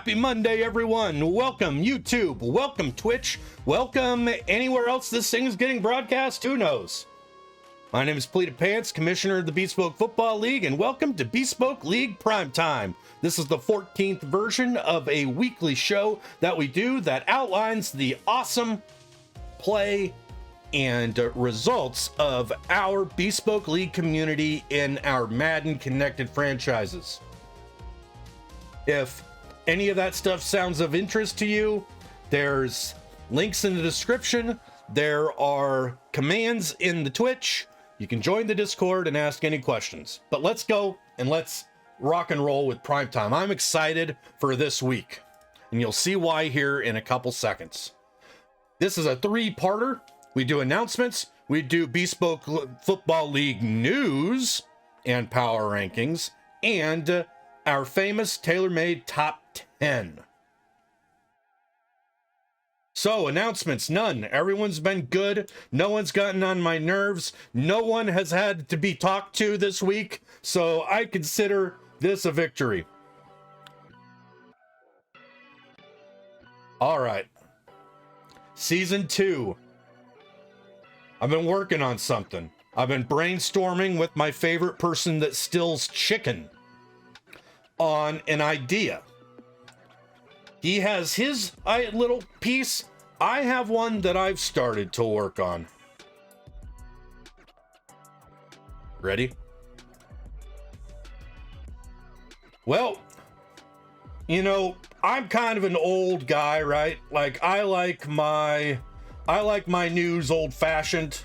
Happy Monday, everyone. Welcome, YouTube. Welcome, Twitch. Welcome anywhere else this thing is getting broadcast. Who knows? My name is Pleated Pants, Commissioner of the Bespoke Football League, and welcome to Bespoke League Primetime. This is the 14th version of a weekly show that we do that outlines the awesome play and results of our Bespoke League community in our Madden connected franchises. If any of that stuff sounds of interest to you, there's links in the description. There are commands in the Twitch. You can join the Discord and ask any questions. But let's go and let's rock and roll with Primetime. I'm excited for this week, and you'll see why here in a couple seconds. This is a three-parter. We do announcements, we do Bespoke Football League news and power rankings, and our famous TaylorMade Top 10. So, announcements, none. Everyone's been good. No one's gotten on my nerves. No one has had to be talked to this week. So, I consider this a victory. All right. Season 2. I've been working on something. I've been brainstorming with my favorite person that stills chicken on an idea. He has his little piece. I have one that I've started to work on. Ready? Well, you know, I'm kind of an old guy, right? Like I like my news old-fashioned.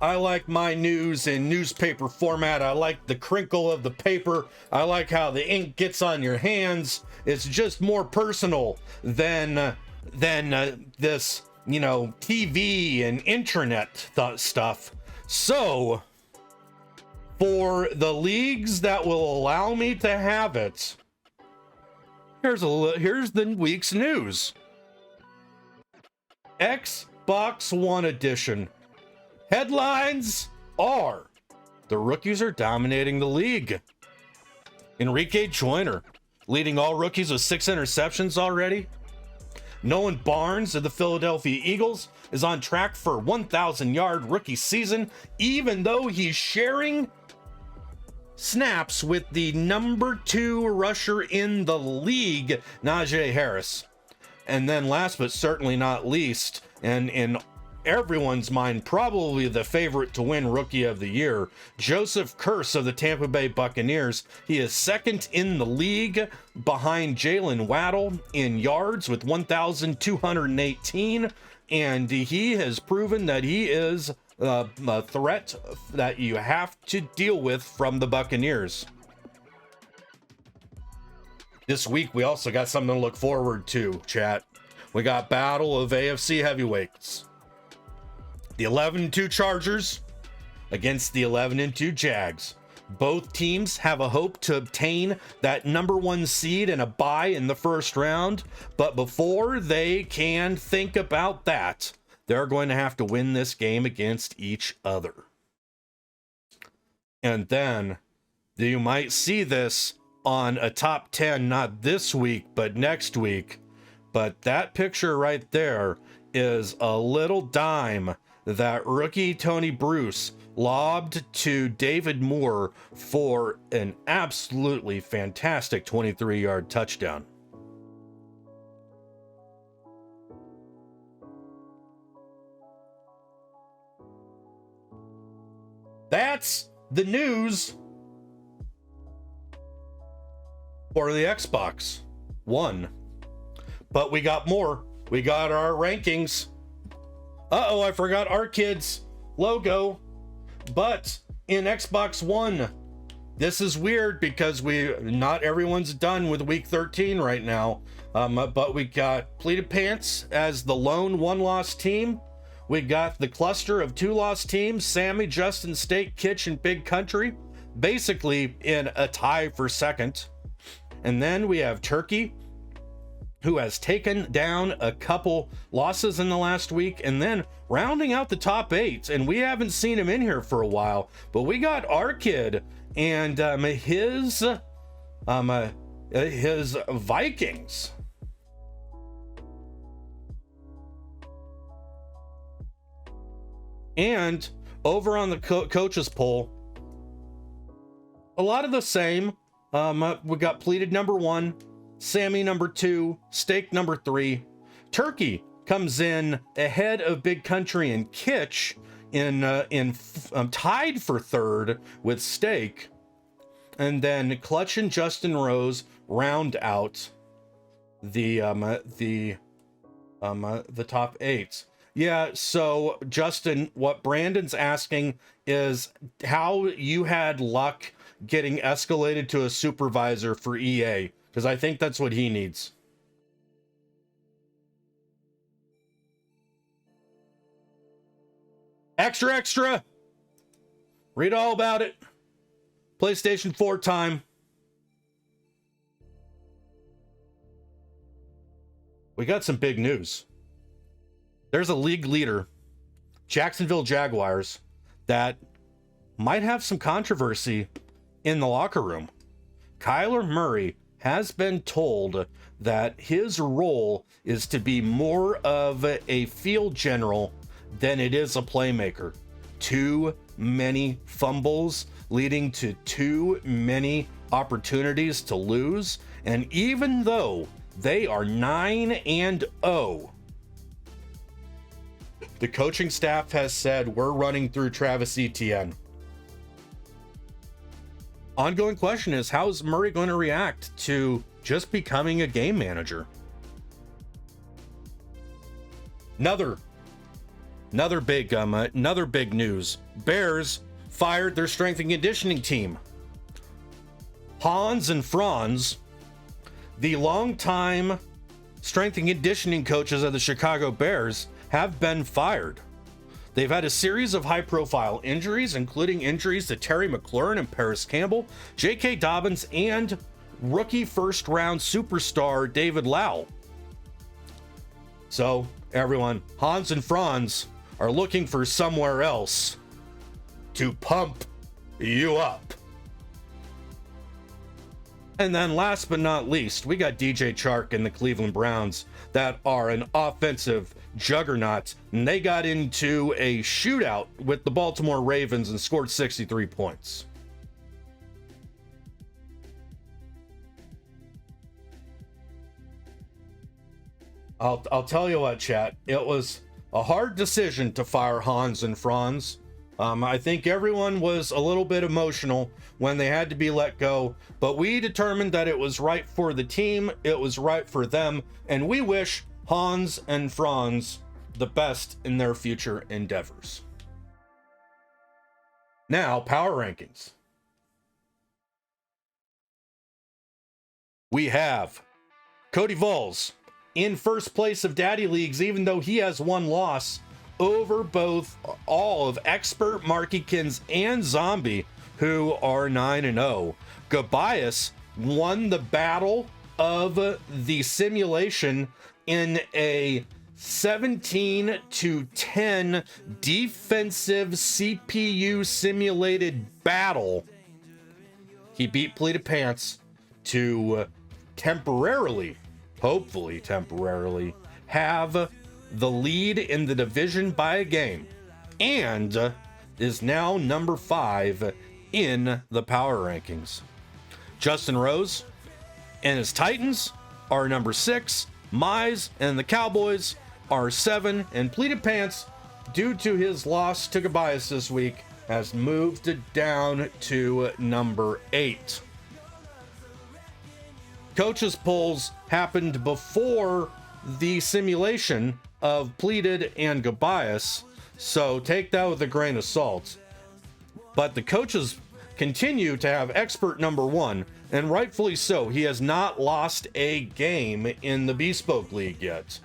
I like my news in newspaper format. I like the crinkle of the paper. I like how the ink gets on your hands. It's just more personal than this, you know, TV and internet stuff. So, for the leagues that will allow me to have it, here's the week's news. Xbox One Edition. Headlines are: the rookies are dominating the league. Enrique Joyner leading all rookies with 6 interceptions already. Nolan Barnes of the Philadelphia Eagles is on track for 1,000-yard rookie season, even though he's sharing snaps with the number 2 rusher in the league, Najee Harris. And then last but certainly not least, and in everyone's mind, probably the favorite to win Rookie of the Year, Joseph Curse of the Tampa Bay Buccaneers. He is second in the league behind Jalen Waddle in yards with 1,218, and he has proven that he is a threat that you have to deal with from the Buccaneers. This week, we also got something to look forward to, chat. We got Battle of AFC Heavyweights. The 11-2 Chargers against the 11-2 Jags. Both teams have a hope to obtain that number 1 seed and a bye in the first round. But before they can think about that, they're going to have to win this game against each other. And then you might see this on a top 10, not this week, but next week. But that picture right there is a little dime that rookie Tony Bruce lobbed to David Moore for an absolutely fantastic 23-yard touchdown. That's the news for the Xbox One. But we got more. We got our rankings. Uh-oh, I forgot our kids' logo. But in Xbox One, this is weird because not everyone's done with week 13 right now. But we got Pleated Pants as the lone 1-loss team. We got the cluster of 2-loss teams, Sammy, Justin, State, Kitch, and Big Country, basically in a tie for second. And then we have Turkey, who has taken down a couple losses in the last week, and then rounding out the top 8, and we haven't seen him in here for a while, but we got our kid and his Vikings And over on the coaches poll, a lot of the same. We got Pleated number 1, Sammy number 2, Steak number 3. Turkey comes in ahead of Big Country and Kitsch in tied for third with Steak. And then Clutch and Justin Rose round out the top 8. Yeah, so Justin, what Brandon's asking is how you had luck getting escalated to a supervisor for EA, because I think that's what he needs. Extra! Read all about it. PlayStation 4 time. We got some big news. There's a league leader, Jacksonville Jaguars, that might have some controversy in the locker room. Kyler Murray has been told that his role is to be more of a field general than it is a playmaker. Too many fumbles leading to too many opportunities to lose. And even though they are 9-0, the coaching staff has said we're running through Travis Etienne. Ongoing question is, how is Murray going to react to just becoming a game manager? Another big news. Bears fired their strength and conditioning team. Hans and Franz, the longtime strength and conditioning coaches of the Chicago Bears, have been fired. They've had a series of high-profile injuries, including injuries to Terry McLaurin and Paris Campbell, J.K. Dobbins, and rookie first-round superstar David Lau. So, everyone, Hans and Franz are looking for somewhere else to pump you up. And then last but not least, we got DJ Chark and the Cleveland Browns that are an offensive juggernaut, and they got into a shootout with the Baltimore Ravens and scored 63 points. I'll tell you what, chat, it was a hard decision to fire Hans and Franz. I think everyone was a little bit emotional when they had to be let go, but we determined that it was right for the team, it was right for them, and we wish Hans and Franz the best in their future endeavors. Now, power rankings. We have Cody Vols in first place of Daddy Leagues, even though he has one loss over both all of Expert, Markykins, and Zombie, who are 9-0. Gabias won the battle of the simulation in a 17-10 defensive CPU simulated battle. He beat Pleated Pants to temporarily, hopefully temporarily, have the lead in the division by a game, and is now number 5 in the power rankings. Justin Rose and his Titans are number 6. Mize and the Cowboys are 7, and Pleated Pants, due to his loss to Gabias this week, has moved down to number 8. Coaches polls happened before the simulation of Pleated and Gabias, so take that with a grain of salt. But the coaches continue to have Expert number 1, and rightfully so. He has not lost a game in the Bespoke League yet.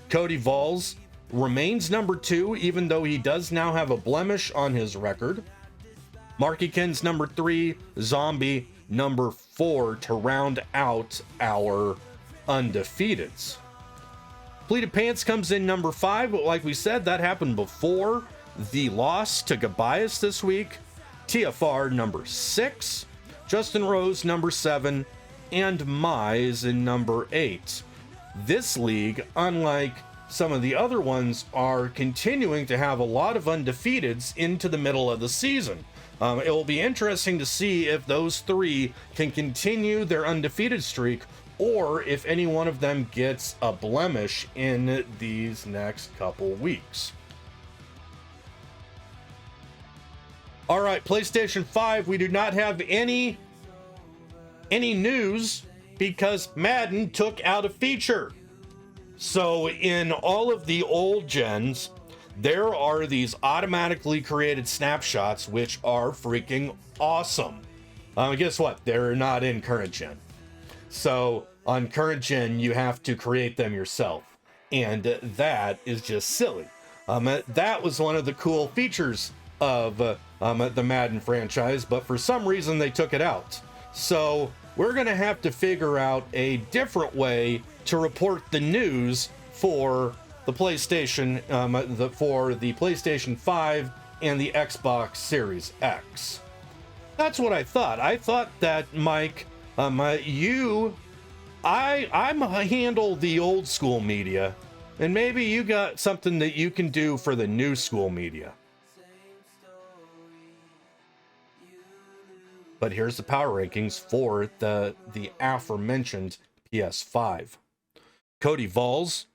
Cody Vols remains number 2, even though he does now have a blemish on his record. Markykins number 3, Zombie number 4 to round out our undefeateds. Pleated Pants comes in number 5, but like we said, that happened before the loss to Gabias this week. TFR number 6, Justin Rose number 7, and Mize in number 8. This league, unlike some of the other ones are continuing to have a lot of undefeateds into the middle of the season. It will be interesting to see if those three can continue their undefeated streak, or if any one of them gets a blemish in these next couple weeks. All right, PlayStation 5, we do not have any news because Madden took out a feature. So in all of the old gens, there are these automatically created snapshots, which are freaking awesome. Guess what? They're not in current gen. So on current gen, you have to create them yourself. And that is just silly. That was one of the cool features of the Madden franchise, but for some reason they took it out. So we're going to have to figure out a different way to report the news for the PlayStation, for the PlayStation 5 and the Xbox Series X. That's what I thought. I thought that, Mike, I handle the old school media, and maybe you got something that you can do for the new school media. But here's the power rankings for the aforementioned PS5. Cody Valls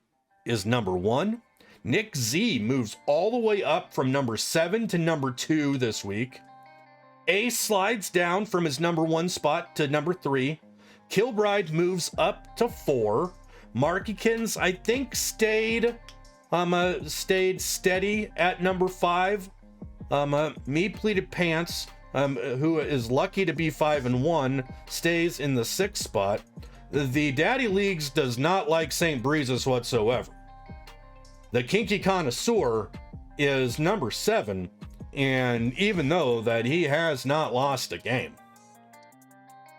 is number 1. Nick Z moves all the way up from number 7 to number 2 this week. Ace slides down from his number 1 spot to number 3. Kilbride moves up to 4. Markykins, I think, stayed steady at number 5. Me Pleated Pants, who is lucky to be 5-1, stays in the 6th spot. The Daddy Leagues does not like St. Breezes whatsoever. The Kinky Connoisseur is number 7, and even though that he has not lost a game.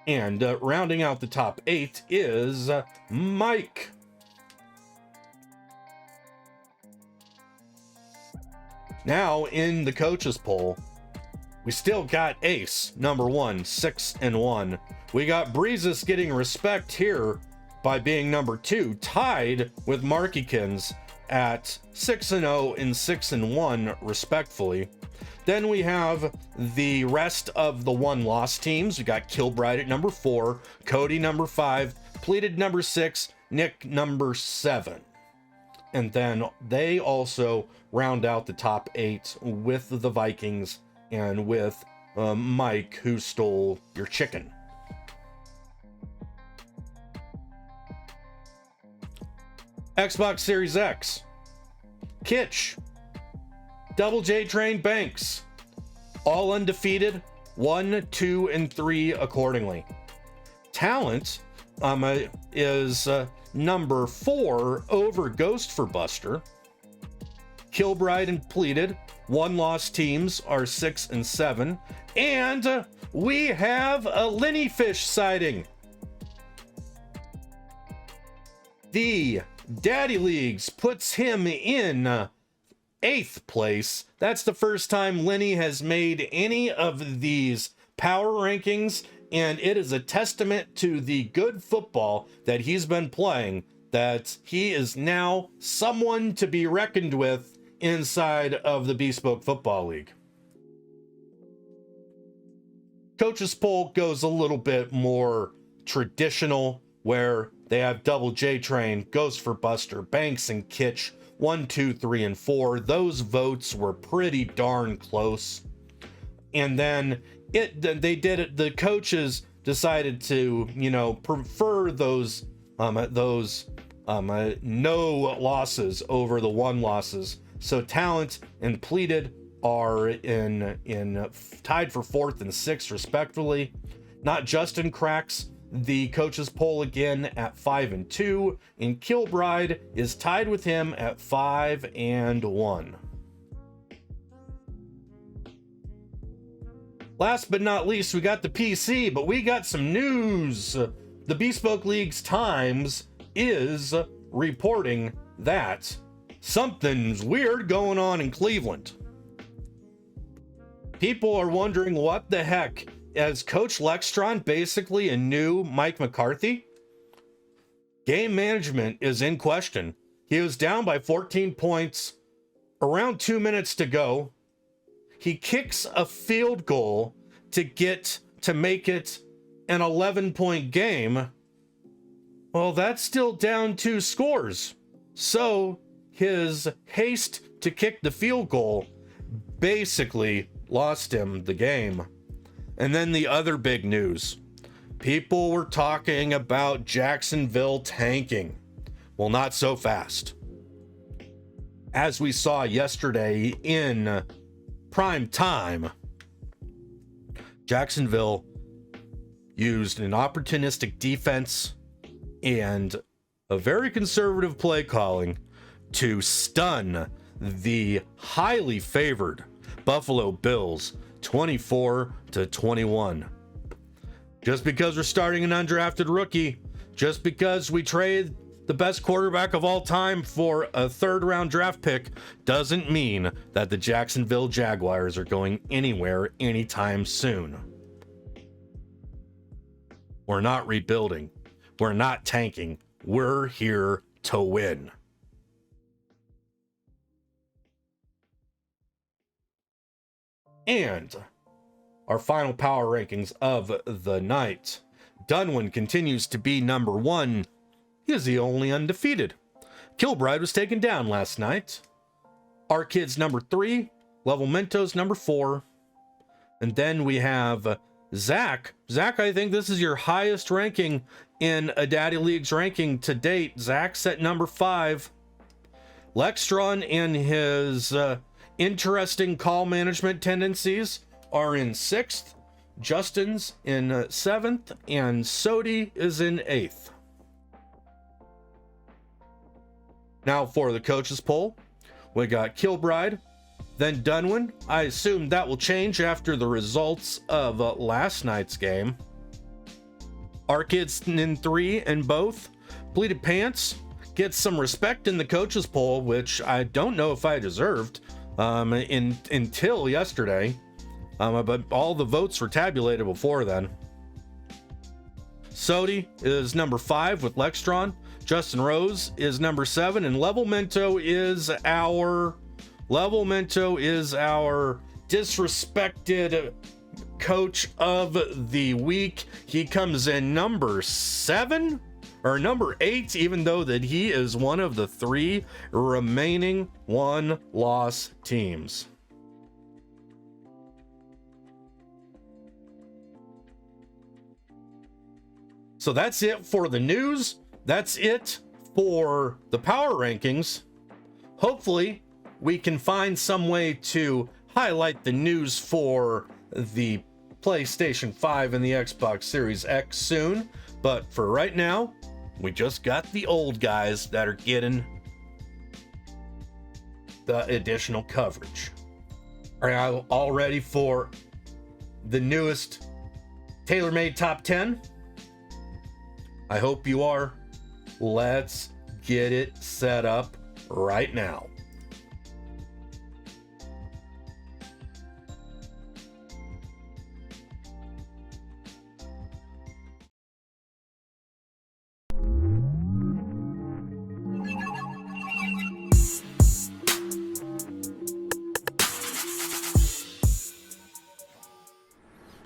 And rounding out the top 8 is Mike. Now in the coaches poll, we still got Ace, number 1, 6-1. We got Breezes getting respect here by being number 2, tied with Markykins at 6-0 and 6-1, respectfully. Then we have the rest of the one-loss teams. We got Kilbride at number 4, Cody number 5, Pleated number 6, Nick number 7. And then they also round out the top 8 with the Vikings and with Mike, who stole your chicken. Xbox Series X. Kitch. Double J Train Banks. All undefeated. 1, 2, and 3 accordingly. Talent is number 4 over Ghost for Buster. Kilbride and Pleated, one-loss teams, are 6 and 7. And we have a Lenny Fish sighting. The Daddy Leagues puts him in 8th place. That's the first time Lenny has made any of these power rankings, and it is a testament to the good football that he's been playing that he is now someone to be reckoned with inside of the Bespoke Football League. Coach's poll goes a little bit more traditional, where they have Double J Train, Ghost for Buster, Banks, and Kitch 1, 2, 3, and 4. Those votes were pretty darn close. And then the coaches decided to, prefer those no losses over the 1 losses. So Talent and Pleated are in tied for 4th and 6th respectively. Not Justin cracks the coaches poll again at 5-2, and Kilbride is tied with him at 5-1. Last but not least, we got the PC, but we got some news. The Bespoke League's Times is reporting that something's weird going on in Cleveland. People are wondering what the heck. Is Coach Lextron basically a new Mike McCarthy? Game management is in question. He was down by 14 points, around 2 minutes to go. He kicks a field goal to make it an 11-point game. Well, that's still down 2 scores. So his haste to kick the field goal basically lost him the game. And then the other big news. People were talking about Jacksonville tanking. Well, not so fast. As we saw yesterday in prime time, Jacksonville used an opportunistic defense and a very conservative play calling to stun the highly favored Buffalo Bills 24-21. Just because we're starting an undrafted rookie, just because we trade the best quarterback of all time for a third-round draft pick, doesn't mean that the Jacksonville Jaguars are going anywhere anytime soon. We're not rebuilding. We're not tanking. We're here to win. And our final power rankings of the night. Dunwin continues to be number 1. He is the only undefeated. Kilbride was taken down last night. Our Kid's number 3. Level Mentos number 4. And then we have Zach. Zach, I think this is your highest ranking in a Daddy League's ranking to date. Zach's at number 5. Lextron and his interesting call management tendencies are in 6th. Justin's in 7th. And Sodi is in 8th. Now for the coaches poll, we got Kilbride, then Dunwin. I assume that will change after the results of last night's game. Our Kids in 3 in both. Pleated Pants gets some respect in the coaches poll, which I don't know if I deserved until yesterday. But all the votes were tabulated before then. Sodi is number 5 with Lextron. Justin Rose is number 7, and Level Mento is our disrespected coach of the week. He comes in number 7 or number 8, even though that he is one of the 3 remaining 1-loss teams. So that's it for the news. That's it for the power rankings. Hopefully, we can find some way to highlight the news for the PlayStation 5 and the Xbox Series X soon. But for right now, we just got the old guys that are getting the additional coverage. Are you all ready for the newest TaylorMade Top 10? I hope you are. Let's get it set up right now.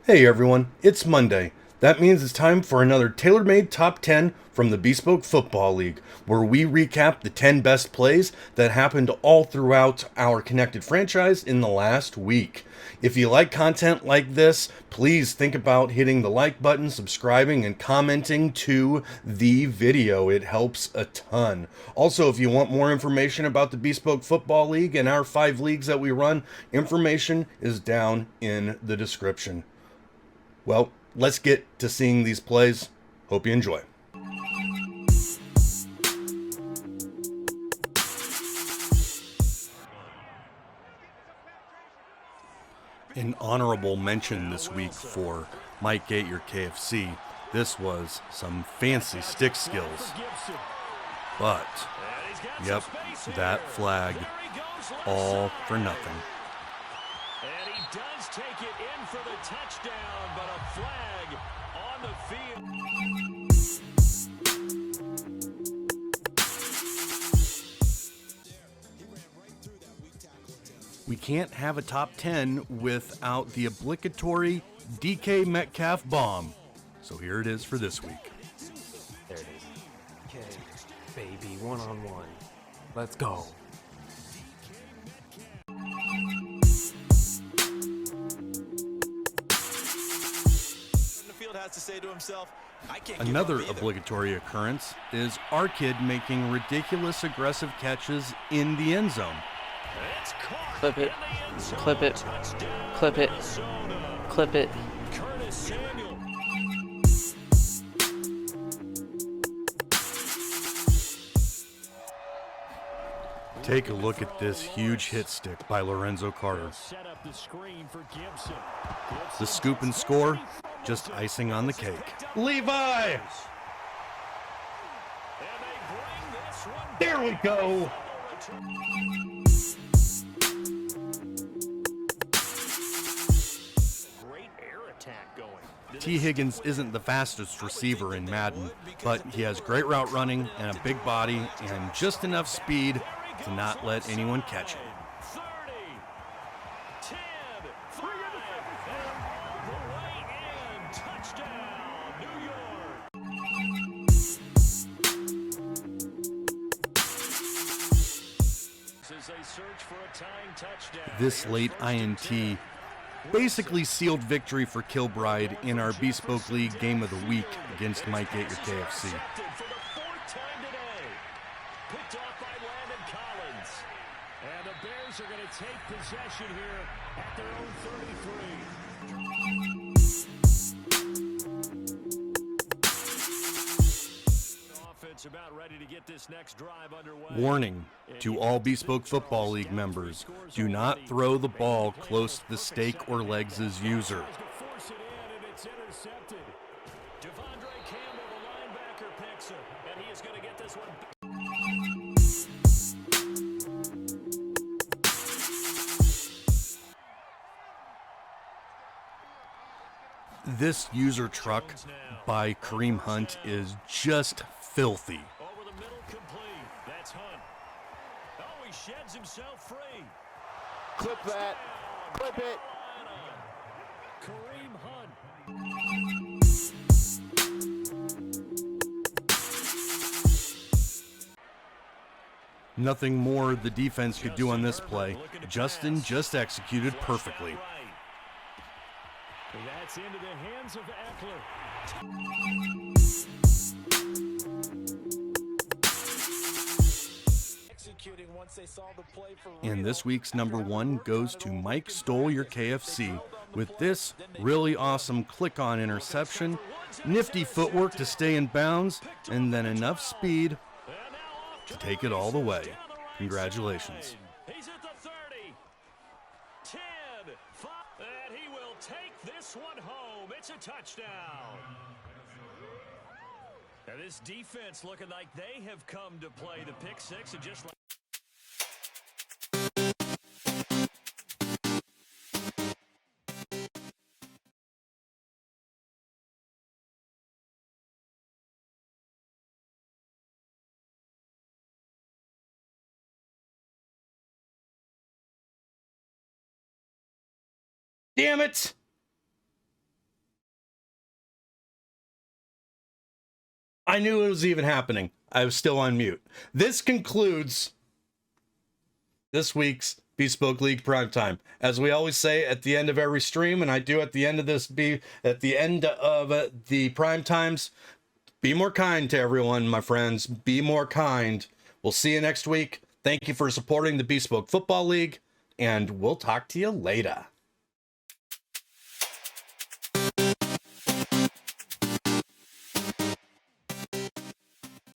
Hey everyone, it's Monday. That means it's time for another TaylorMade Top 10 from the Bespoke Football League, where we recap the 10 best plays that happened all throughout our connected franchise in the last week. If you like content like this, please think about hitting the like button, subscribing, and commenting to the video. It helps a ton. Also, if you want more information about the Bespoke Football League and our 5 leagues that we run, information is down in the description. Well, let's get to seeing these plays. Hope you enjoy. An honorable mention this week for Mike Gate, your KFC. This was some fancy stick skills. But, yep, that flag, all for nothing. And he does take it in for the touchdown, but a flag on the field. We can't have a top 10 without the obligatory DK Metcalf bomb. So here it is for this week. There it is. Okay, baby, one-on-one. Let's go. The field has to say to himself, I can't Another obligatory occurrence is our kid making ridiculous aggressive catches in the end zone. Clip it. Clip it. Clip it. Clip it. Take a look at this huge hit stick by Lorenzo Carter. The scoop and score, just icing on the cake. Levi! There we go! T. Higgins isn't the fastest receiver in Madden, but he has great route running and a big body and just enough speed to not let anyone catch him. 30, 10, 5, the way in, touchdown, New York. As they search for a tying touchdown. This late INT basically sealed victory for Kilbride in our Bespoke League Game of the Week against Mike at your KFC. For the fourth time today. Picked off by Landon Collins. And the Bears are going to take possession here at their own 33. Offense about ready to get this next drive underway. Warning to all Bespoke Football League members, do not throw the ball close to the stake or legs' user. Force it in, and it's intercepted. Devondre Campbell, the linebacker, picks it, and he is going to get this one. This user truck by Kareem Hunt is just filthy. Over the middle, complete. That's Hunt. Oh, he sheds himself free. Clip that. Clip it. Kareem Hunt. Nothing more the defense could do on this play. Justin just executed perfectly. That's into the hands of Eckler. And this week's number one goes to Mike Stole Your KFC with this really awesome click-on interception, nifty footwork to stay in bounds, and then enough speed to take it all the way. Congratulations. He's at the 30. 10, 5, and he will take this one home. It's a touchdown. Now this defense looking like they have come to play the pick six and just like Damn it! I knew it was even happening. I was still on mute. This concludes this week's Bespoke League Primetime. As we always say at the end of every stream, and I do at the end of this, at the end of the Primetimes, be more kind to everyone, my friends. Be more kind. We'll see you next week. Thank you for supporting the Bespoke Football League, and we'll talk to you later.